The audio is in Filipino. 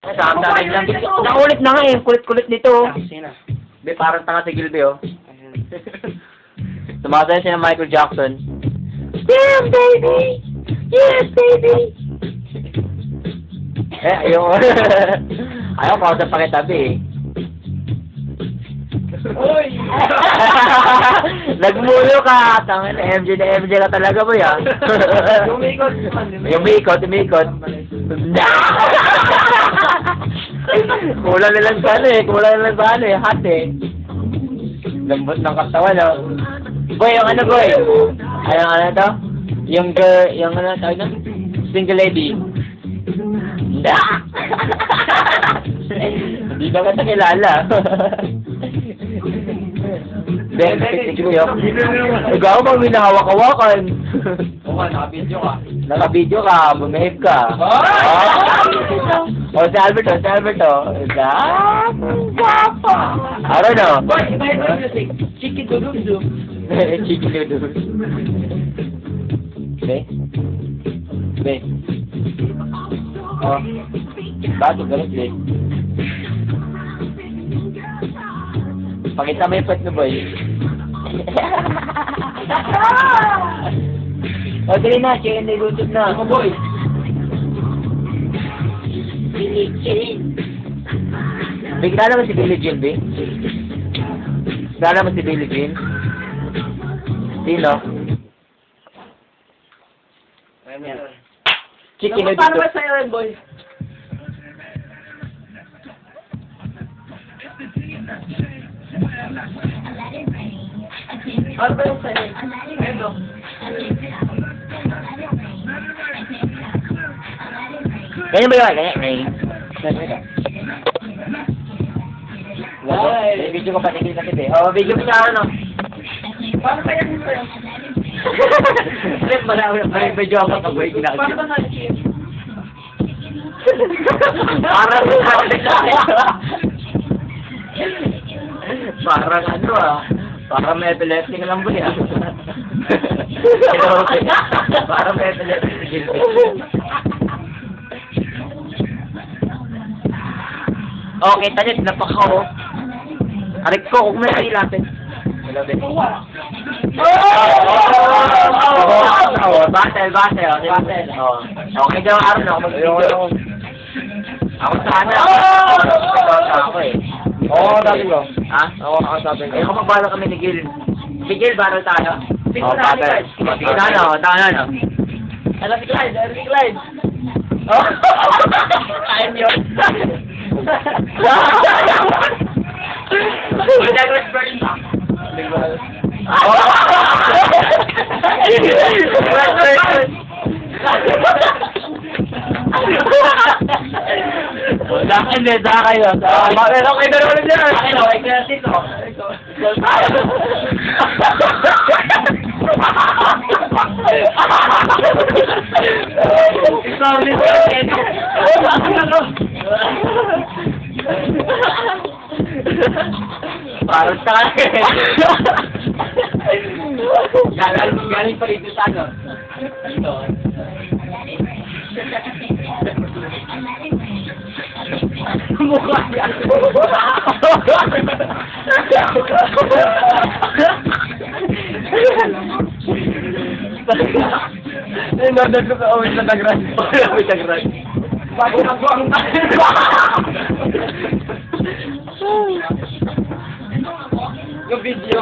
Dami lang. Nakulit na nga eh. Kulit-kulit nito. Be, parang tanga si Gilby, oh. Tumatay siya ng Michael Jackson. Yes, baby! Yes, baby! Ayaw. Ayaw ko sa pakitabi, eh. Uy! Nagmulo ka! Tangin na MJ ka talaga mo, ya. Umikot. Kulang na lang sana eh. Hot eh. Lambot ng katawan, oh. Boy, yung ano, boy? Ano to? Yung girl, yung ano, tawag na? Single lady. Hindi ba kita kilala? Benefit ko yun. Ikaw bang minahawak-hawakan? Oo nga, naka-video ka. Naka-video ka, bumahib ka. O, si Alberto. I don't know. Boy, iba yung music. Chiki dudum-dum. Chiki dudum. Be. Oh. Bakit galit, be? Pakita mo yung pet mo, boy. O, dali na. Chicken na YouTube na. Ako, boy. Be, kilala mo si Billie Jean, be? Kilala mo si Billie Jean? Sino? Chicken na Paano YouTube. ba sa'yo yun, boy? Ano ba yung sa'yo? Ito. Ganyan ba yun? Ganyan. May video ko patigil kasi, be. O, video ko sa ano? Paano kaya yung sa'yo? Flip, may video ako sa boy. Paano ba na-achieve? Parang ano ah. Parang may epilepsy ka lang ba yan? Parang may epilepsy. Okay, talit, napaka ko. Arik ko, kung may kailatin. Hello, Ben. Battle. Okay, daw araw na ako mag-video. Ako sana. Ako eh. Oo, dati ko. Ha? Ako nakasabi ko. Eh, kapag bala kami ni Gil. Si Gil, baro tayo. Tingnan natin, guys. Tano. Alam si Clyde. Oh! Ayun yun. Douglas Burns. Hindi, sa kayo. Meron kayo naman dyan. Akin o, exercise o. Sorry, parang sa galing pa rito sa ano. Dito. Mukha niya. Nanonood ko sa awit na tagran. Awit na tagran. Bago na buwang Yung video.